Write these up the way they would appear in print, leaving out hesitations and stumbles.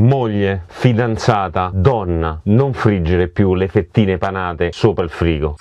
moglie, fidanzata, donna, non friggere più le fettine panate sopra il frigo.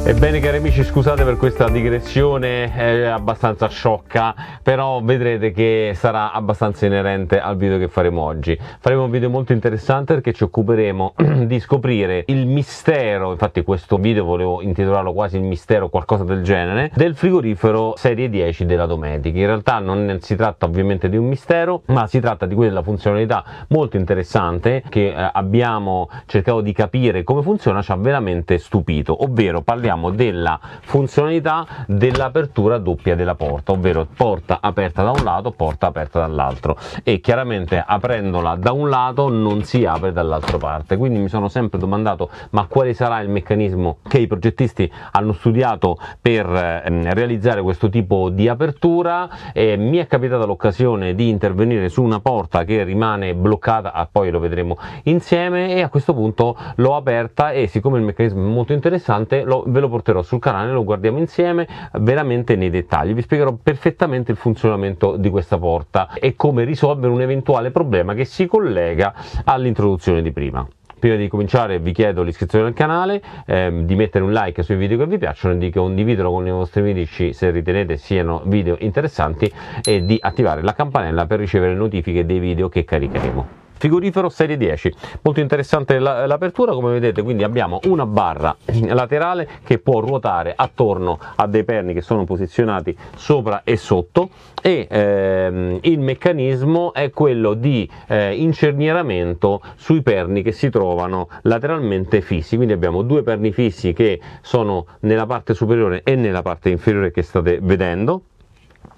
Ebbene cari amici, scusate per questa digressione abbastanza sciocca, però vedrete che sarà abbastanza inerente al video che faremo oggi. Faremo un video molto interessante perché ci occuperemo di scoprire il mistero, infatti questo video volevo intitolarlo quasi il mistero, qualcosa del genere, del frigorifero serie 10 della Dometic. In realtà non si tratta ovviamente di un mistero, ma si tratta di quella funzionalità molto interessante che abbiamo cercato di capire come funziona, ci ha veramente stupito, ovvero parliamo della funzionalità dell'apertura doppia della porta, ovvero porta aperta da un lato, porta aperta dall'altro, e chiaramente aprendola da un lato non si apre dall'altra parte. Quindi mi sono sempre domandato ma quale sarà il meccanismo che i progettisti hanno studiato per realizzare questo tipo di apertura. Mi è capitata l'occasione di intervenire su una porta che rimane bloccata, poi lo vedremo insieme, e a questo punto l'ho aperta, e siccome il meccanismo è molto interessante ve lo porterò sul canale, lo guardiamo insieme veramente nei dettagli. Vi spiegherò perfettamente il funzionamento di questa porta e come risolvere un eventuale problema che si collega all'introduzione di prima. Prima di cominciare vi chiedo l'iscrizione al canale, di mettere un like sui video che vi piacciono, di condividerlo con i vostri amici se ritenete siano video interessanti, e di attivare la campanella per ricevere le notifiche dei video che caricheremo. Frigorifero serie 10, molto interessante l'apertura, come vedete. Quindi abbiamo una barra laterale che può ruotare attorno a dei perni che sono posizionati sopra e sotto, e il meccanismo è quello di incernieramento sui perni che si trovano lateralmente fissi. Quindi abbiamo due perni fissi che sono nella parte superiore e nella parte inferiore che state vedendo.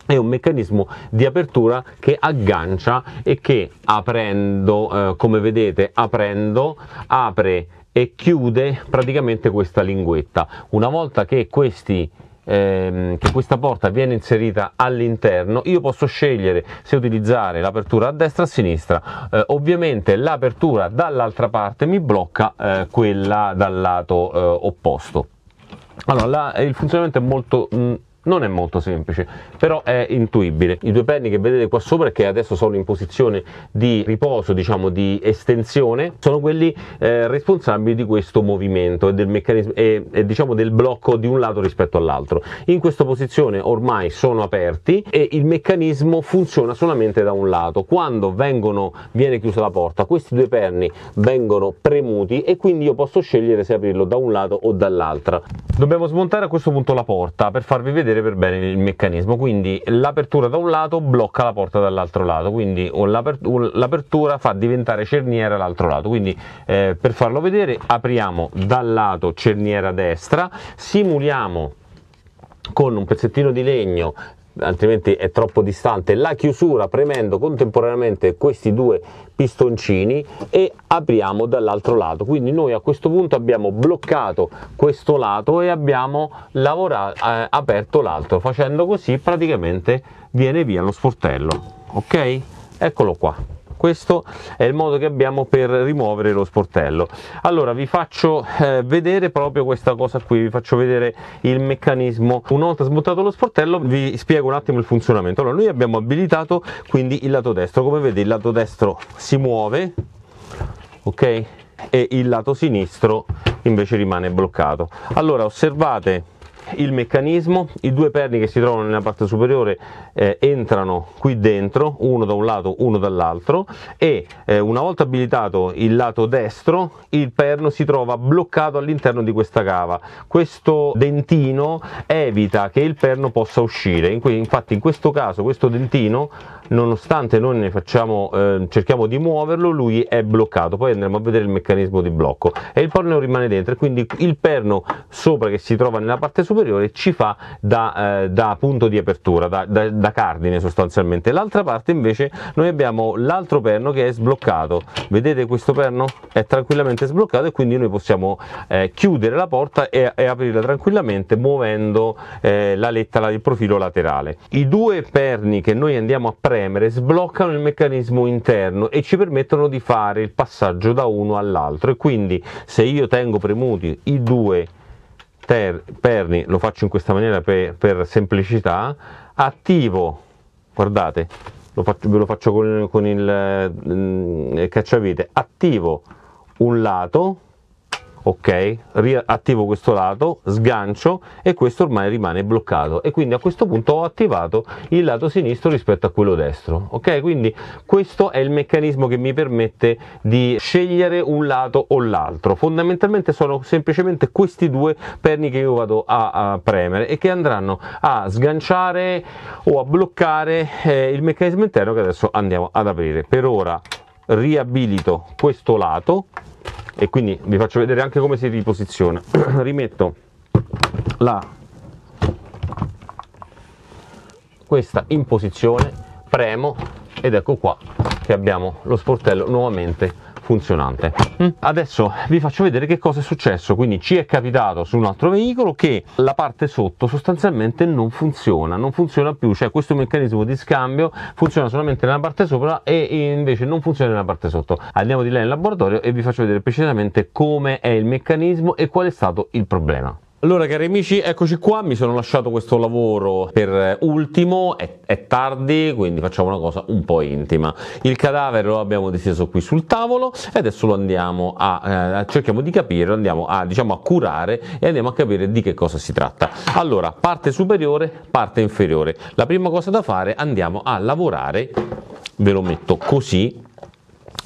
È un meccanismo di apertura che aggancia e che aprendo, come vedete, apre e chiude praticamente questa linguetta. Una volta che questa porta viene inserita all'interno, io posso scegliere se utilizzare l'apertura a destra o a sinistra. Ovviamente l'apertura dall'altra parte mi blocca quella dal lato opposto. Allora, il funzionamento è molto non è molto semplice, però è intuibile. I due perni che vedete qua sopra, che adesso sono in posizione di riposo, diciamo di estensione, sono quelli responsabili di questo movimento e del meccanismo e diciamo del blocco di un lato rispetto all'altro. In questa posizione ormai sono aperti e il meccanismo funziona solamente da un lato. Quando viene chiusa la porta, questi due perni vengono premuti e quindi io posso scegliere se aprirlo da un lato o dall'altra. Dobbiamo smontare a questo punto la porta per farvi vedere per bene il meccanismo. Quindi l'apertura da un lato blocca la porta dall'altro lato, quindi l'apertura fa diventare cerniera l'altro lato. Quindi per farlo vedere, apriamo dal lato cerniera destra, simuliamo con un pezzettino di legno, altrimenti è troppo distante, la chiusura premendo contemporaneamente questi due pistoncini, e apriamo dall'altro lato. Quindi noi a questo punto abbiamo bloccato questo lato e abbiamo aperto l'altro. Facendo così praticamente viene via lo sportello. Ok? Eccolo qua. Questo è il modo che abbiamo per rimuovere lo sportello. Allora vi faccio vedere proprio questa cosa qui, vi faccio vedere il meccanismo. Una volta smontato lo sportello vi spiego un attimo il funzionamento. Allora, noi abbiamo abilitato quindi il lato destro, come vedete il lato destro si muove, ok? E il lato sinistro invece rimane bloccato. Allora osservate il meccanismo, i due perni che si trovano nella parte superiore entrano qui dentro, uno da un lato, uno dall'altro, e una volta abilitato il lato destro, il perno si trova bloccato all'interno di questa cava. Questo dentino evita che il perno possa uscire. Infatti in questo caso questo dentino, nonostante noi ne cerchiamo di muoverlo, lui è bloccato. Poi andremo a vedere il meccanismo di blocco, e il perno rimane dentro, e quindi il perno sopra che si trova nella parte superiore ci fa da punto di apertura, da cardine sostanzialmente. L'altra parte invece noi abbiamo l'altro perno che è sbloccato. Vedete, questo perno è tranquillamente sbloccato, e quindi noi possiamo chiudere la porta e aprirla tranquillamente muovendo la letta, il profilo laterale. I due perni che noi andiamo a premere sbloccano il meccanismo interno e ci permettono di fare il passaggio da uno all'altro, e quindi se io tengo premuti i due perni, lo faccio in questa maniera per semplicità, attivo, guardate, ve lo faccio con il cacciavite, attivo un lato, ok, riattivo questo lato, sgancio e questo ormai rimane bloccato e quindi a questo punto ho attivato il lato sinistro rispetto a quello destro, ok? Quindi questo è il meccanismo che mi permette di scegliere un lato o l'altro. Fondamentalmente sono semplicemente questi due perni che io vado a premere e che andranno a sganciare o a bloccare il meccanismo interno che adesso andiamo ad aprire. Per ora riabilito questo lato e quindi vi faccio vedere anche come si riposiziona. Rimetto questa in posizione, premo ed ecco qua che abbiamo lo sportello nuovamente funzionante. Adesso vi faccio vedere che cosa è successo. Quindi ci è capitato su un altro veicolo che la parte sotto sostanzialmente non funziona più, cioè questo meccanismo di scambio funziona solamente nella parte sopra e invece non funziona nella parte sotto. Andiamo di là in laboratorio e vi faccio vedere precisamente come è il meccanismo e qual è stato il problema. Allora cari amici, eccoci qua, mi sono lasciato questo lavoro per ultimo, è tardi, quindi facciamo una cosa un po' intima. Il cadavere lo abbiamo disteso qui sul tavolo e adesso lo andiamo cerchiamo di capire, lo andiamo a curare e andiamo a capire di che cosa si tratta. Allora, parte superiore, parte inferiore. La prima cosa da fare, andiamo a lavorare, ve lo metto così,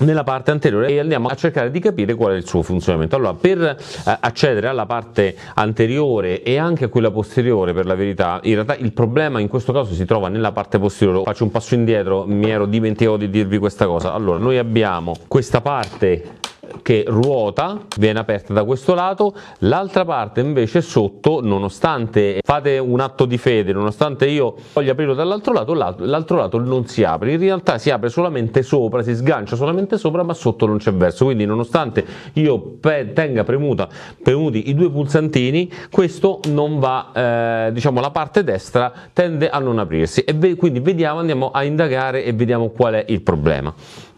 nella parte anteriore e andiamo a cercare di capire qual è il suo funzionamento. Allora, per accedere alla parte anteriore e anche a quella posteriore, per la verità, in realtà il problema in questo caso si trova nella parte posteriore. Faccio un passo indietro, mi ero dimenticato di dirvi questa cosa. Allora, noi abbiamo questa parte che ruota, viene aperta da questo lato, l'altra parte invece sotto, nonostante fate un atto di fede, nonostante io voglio aprirlo dall'altro lato, l'altro lato non si apre, in realtà si apre solamente sopra, si sgancia solamente sopra, ma sotto non c'è verso, quindi nonostante io tenga premuti i due pulsantini, questo non va, diciamo la parte destra tende a non aprirsi e quindi andiamo a indagare e vediamo qual è il problema.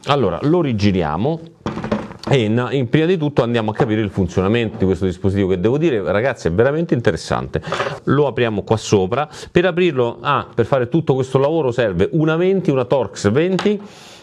Allora, lo rigiriamo. E prima di tutto andiamo a capire il funzionamento di questo dispositivo, che devo dire ragazzi è veramente interessante. Lo apriamo qua sopra. Per aprirlo, per fare tutto questo lavoro serve una Torx 20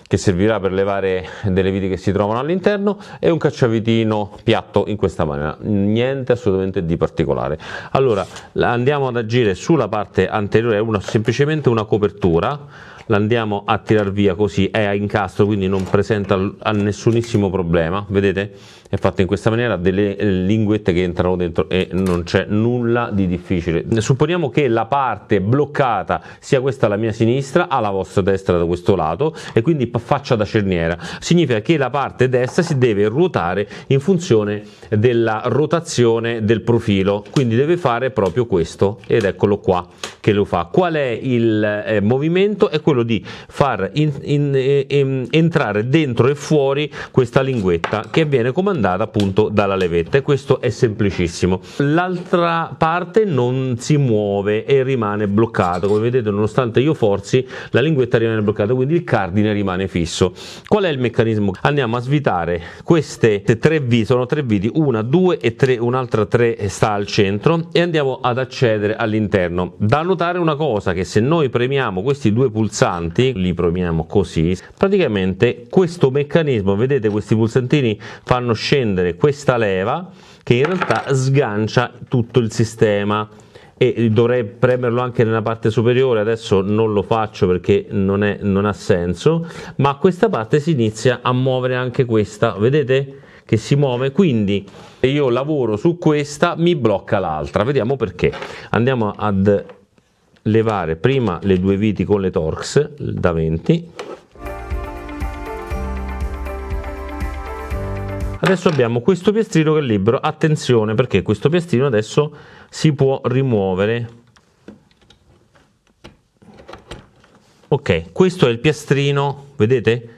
che servirà per levare delle viti che si trovano all'interno e un cacciavitino piatto in questa maniera, niente assolutamente di particolare. Allora andiamo ad agire sulla parte anteriore, è semplicemente una copertura, l'andiamo a tirar via così, è a incastro quindi non presenta nessunissimo problema, vedete? È fatta in questa maniera, delle linguette che entrano dentro e non c'è nulla di difficile. Supponiamo che la parte bloccata sia questa la mia sinistra, alla vostra destra da questo lato e quindi faccia da cerniera, significa che la parte destra si deve ruotare in funzione della rotazione del profilo, quindi deve fare proprio questo ed eccolo qua che lo fa. Qual è il movimento? È quello di far entrare dentro e fuori questa linguetta che viene comandata appunto dalla levetta e questo è semplicissimo. L'altra parte non si muove e rimane bloccato, come vedete nonostante io forzi la linguetta rimane bloccata, quindi il cardine rimane fisso. Qual è il meccanismo? Andiamo a svitare queste tre viti, sono tre viti, una, due e tre, un'altra tre sta al centro e andiamo ad accedere all'interno. Da notare una cosa, che se noi premiamo questi due pulsanti, li premiamo così, praticamente questo meccanismo, vedete questi pulsantini fanno scendere questa leva che in realtà sgancia tutto il sistema e dovrei premerlo anche nella parte superiore, adesso non lo faccio perché non ha senso, ma a questa parte si inizia a muovere anche questa, vedete che si muove, quindi se io lavoro su questa mi blocca l'altra, vediamo perché. Andiamo ad levare prima le due viti con le Torx da 20. Adesso abbiamo questo piastrino che è libero, attenzione perché questo piastrino adesso si può rimuovere. Ok, questo è il piastrino, vedete?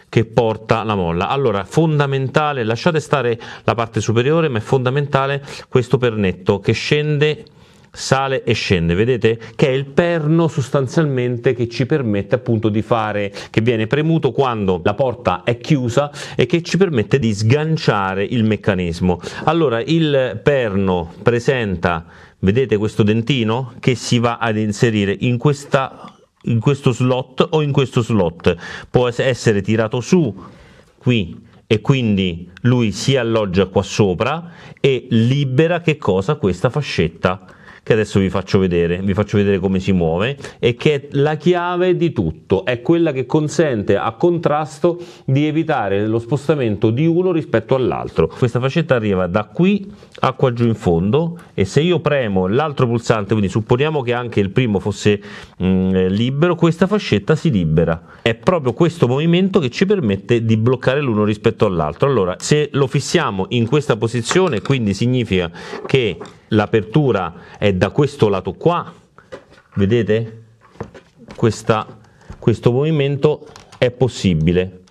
Che porta la molla. Allora, fondamentale, lasciate stare la parte superiore, ma è fondamentale questo pernetto che scende sale e scende, vedete? Che è il perno sostanzialmente che ci permette appunto di fare, che viene premuto quando la porta è chiusa e che ci permette di sganciare il meccanismo. Allora il perno presenta, vedete questo dentino che si va ad inserire in questo slot o in questo slot, può essere tirato su qui e quindi lui si alloggia qua sopra e libera che cosa? Questa fascetta che adesso vi faccio vedere come si muove e che è la chiave di tutto, è quella che consente a contrasto di evitare lo spostamento di uno rispetto all'altro. Questa fascetta arriva da qui a qua giù in fondo e se io premo l'altro pulsante, quindi supponiamo che anche il primo fosse libero, questa fascetta si libera. È proprio questo movimento che ci permette di bloccare l'uno rispetto all'altro. Allora, se lo fissiamo in questa posizione, quindi significa che l'apertura è da questo lato qua, vedete? Questo movimento è possibile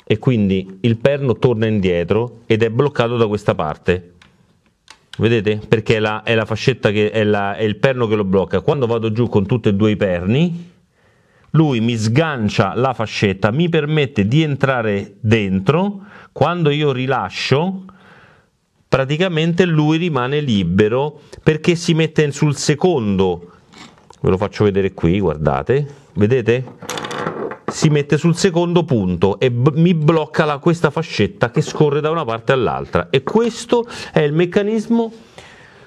e quindi il perno torna indietro ed è bloccato da questa parte, vedete? Perché è la fascetta che è il perno che lo blocca. Quando vado giù con tutti e due i perni, lui mi sgancia la fascetta, mi permette di entrare dentro. Quando io rilascio, praticamente lui rimane libero perché si mette sul secondo, ve lo faccio vedere qui, guardate, vedete? Si mette sul secondo punto e mi blocca questa fascetta che scorre da una parte all'altra, e questo è il meccanismo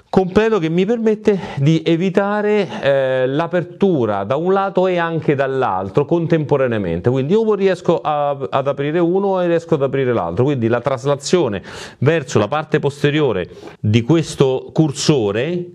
completo che mi permette di evitare l'apertura da un lato e anche dall'altro contemporaneamente. Quindi io riesco ad aprire uno e riesco ad aprire l'altro, quindi la traslazione verso la parte posteriore di questo cursore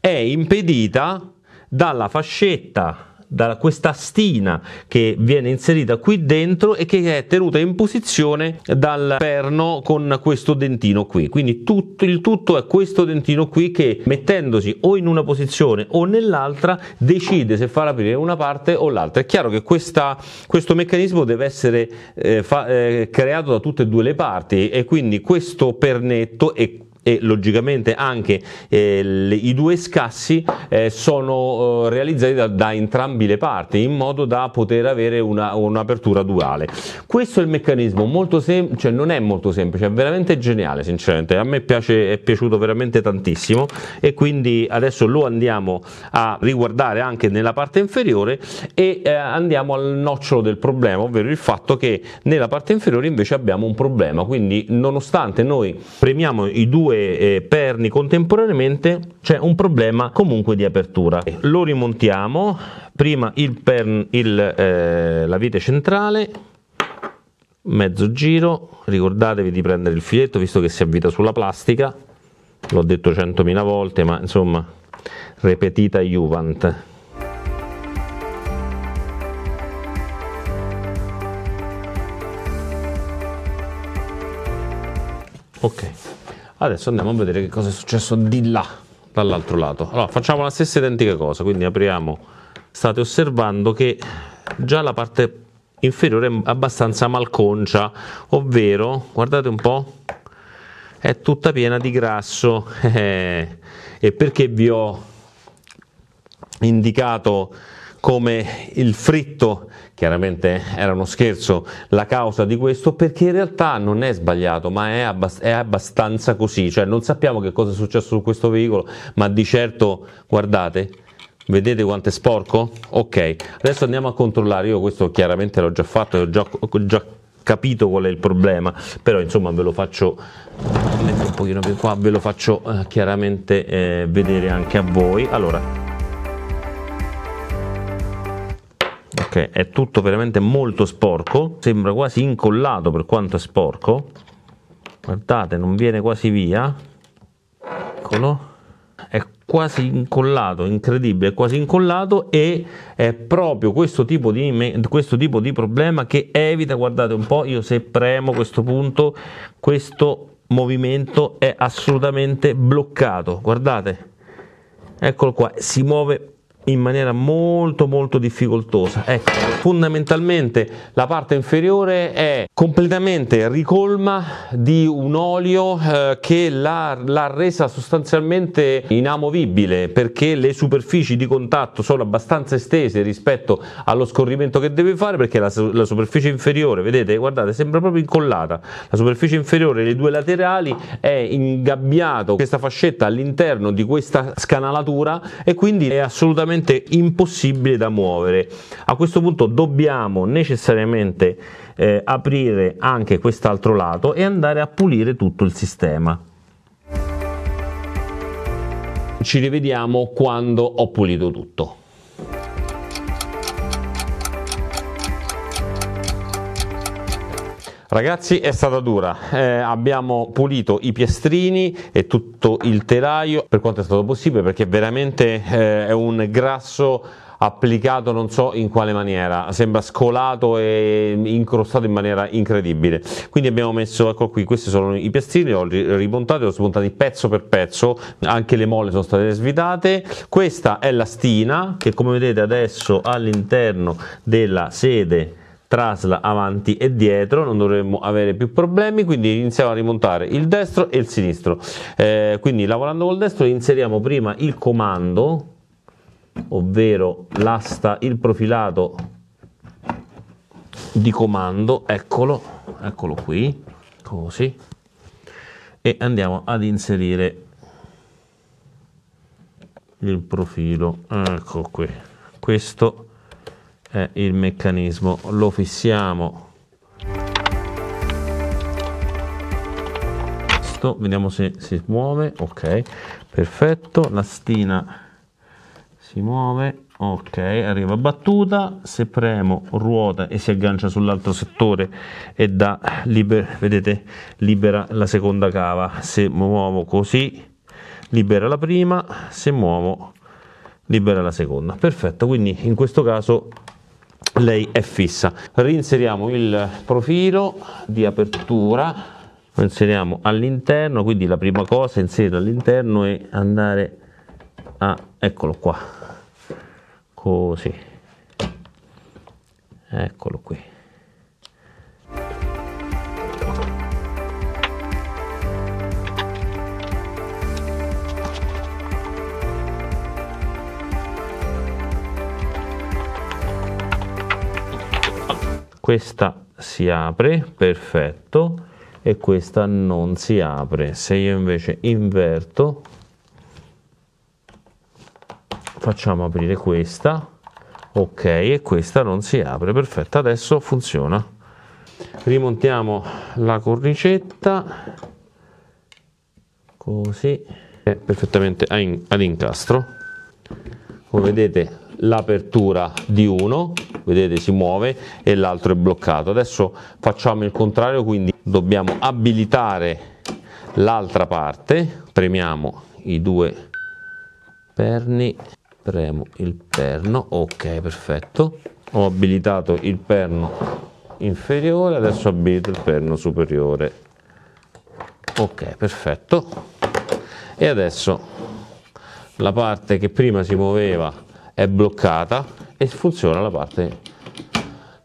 è impedita dalla fascetta, da questa astina che viene inserita qui dentro e che è tenuta in posizione dal perno con questo dentino qui. Quindi il tutto è questo dentino qui che, mettendosi o in una posizione o nell'altra, decide se far aprire una parte o l'altra. È chiaro che questo meccanismo deve essere creato da tutte e due le parti, e quindi questo pernetto e logicamente anche i due scassi sono realizzati da entrambi le parti in modo da poter avere un'apertura duale. Questo è il meccanismo, molto semplice, cioè non è molto semplice, è veramente geniale, sinceramente a me è piaciuto veramente tantissimo, e quindi adesso lo andiamo a riguardare anche nella parte inferiore e andiamo al nocciolo del problema, ovvero il fatto che nella parte inferiore invece abbiamo un problema. Quindi nonostante noi premiamo i due perni contemporaneamente, c'è un problema comunque di apertura. Lo rimontiamo, prima la vite centrale, mezzo giro, ricordatevi di prendere il filetto visto che si avvita sulla plastica, l'ho detto 100.000 volte, ma insomma repetita iuvant. Ok, adesso andiamo a vedere che cosa è successo di là, dall'altro lato. Allora, facciamo la stessa identica cosa, quindi apriamo, state osservando che già la parte inferiore è abbastanza malconcia, ovvero, guardate un po', è tutta piena di grasso, e perché vi ho indicato come il fritto, chiaramente era uno scherzo, la causa di questo, perché in realtà non è sbagliato, ma è abbastanza così, cioè non sappiamo che cosa è successo su questo veicolo, ma di certo, guardate, vedete quanto è sporco? Ok, adesso andiamo a controllare. Io questo chiaramente l'ho già fatto, ho già capito qual è il problema, però insomma ve lo faccio metto un pochino più qua, ve lo faccio chiaramente vedere anche a voi. Allora, ok, è tutto veramente molto sporco, sembra quasi incollato per quanto è sporco, guardate, non viene quasi via, eccolo, è quasi incollato, incredibile, è quasi incollato, e è proprio questo tipo di problema che evita, guardate un po', io se premo questo punto, questo movimento è assolutamente bloccato, guardate, eccolo qua, si muove in maniera molto difficoltosa. Ecco, fondamentalmente la parte inferiore è completamente ricolma di un olio che l'ha resa sostanzialmente inamovibile, perché le superfici di contatto sono abbastanza estese rispetto allo scorrimento che deve fare, perché la superficie inferiore, vedete, guardate, sembra proprio incollata, la superficie inferiore, le due laterali, è ingabbiato questa fascetta all'interno di questa scanalatura e quindi è assolutamente impossibile da muovere. A questo punto dobbiamo necessariamente aprire anche quest'altro lato e andare a pulire tutto il sistema. Ci rivediamo quando ho pulito tutto. Ragazzi, è stata dura, abbiamo pulito i piastrini e tutto il telaio per quanto è stato possibile, perché veramente è un grasso applicato non so in quale maniera, sembra scolato e incrostato in maniera incredibile. Quindi abbiamo messo, ecco qui, questi sono i piastrini, li ho rimontati, li ho smontati pezzo per pezzo, anche le molle sono state svitate. Questa è la stina che, come vedete adesso, all'interno della sede trasla avanti e dietro, non dovremmo avere più problemi. Quindi iniziamo a rimontare il destro e il sinistro. Quindi lavorando col destro inseriamo prima il comando, ovvero l'asta, il profilato di comando, eccolo qui, così, e andiamo ad inserire il profilo, ecco qui. Questo è il meccanismo, lo fissiamo, vediamo se si muove, ok, perfetto, la stina si muove, ok, arriva battuta, se premo ruota e si aggancia sull'altro settore e dà vedete, libera la seconda cava. Se muovo così libera la prima, se muovo libera la seconda. Perfetto, quindi in questo caso lei è fissa. Reinseriamo il profilo di apertura, lo inseriamo all'interno, quindi la prima cosa è inserire all'interno e andare a, eccolo qua, così, eccolo qui. Questa si apre, perfetto, e questa non si apre. Se io invece inverto, facciamo aprire questa, ok, e questa non si apre, perfetto, adesso funziona. Rimontiamo la cornicetta, così, è perfettamente ad incastro. Come vedete l'apertura di uno, vedete, si muove e l'altro è bloccato. Adesso facciamo il contrario, quindi dobbiamo abilitare l'altra parte, premiamo i due perni, premo il perno, ok, perfetto, ho abilitato il perno inferiore, adesso abilito il perno superiore, ok, perfetto. E adesso la parte che prima si muoveva è bloccata e funziona la parte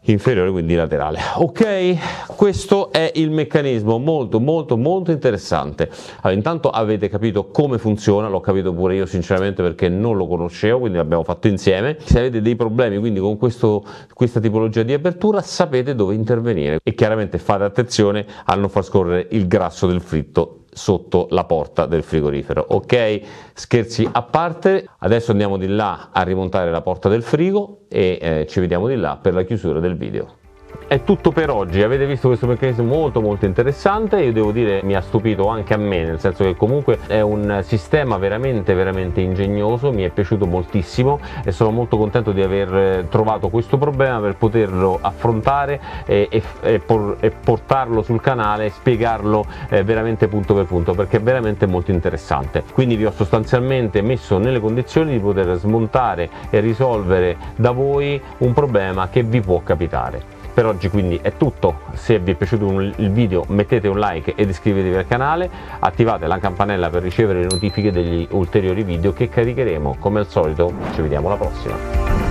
inferiore, quindi laterale. Ok, questo è il meccanismo, molto interessante. Allora, intanto avete capito come funziona, l'ho capito pure io sinceramente perché non lo conoscevo, quindi l'abbiamo fatto insieme. Se avete dei problemi quindi con questa tipologia di apertura, sapete dove intervenire e chiaramente fate attenzione a non far scorrere il grasso del fritto sotto la porta del frigorifero. Ok, scherzi a parte, adesso andiamo di là a rimontare la porta del frigo e ci vediamo di là per la chiusura del video. È tutto per oggi, avete visto questo meccanismo molto interessante, io devo dire mi ha stupito anche a me, nel senso che comunque è un sistema veramente ingegnoso, mi è piaciuto moltissimo e sono molto contento di aver trovato questo problema per poterlo affrontare e portarlo sul canale e spiegarlo veramente punto per punto, perché è veramente molto interessante. Quindi vi ho sostanzialmente messo nelle condizioni di poter smontare e risolvere da voi un problema che vi può capitare. Per oggi quindi è tutto. Se vi è piaciuto il video mettete un like ed iscrivetevi al canale, attivate la campanella per ricevere le notifiche degli ulteriori video che caricheremo. Come al solito ci vediamo alla prossima.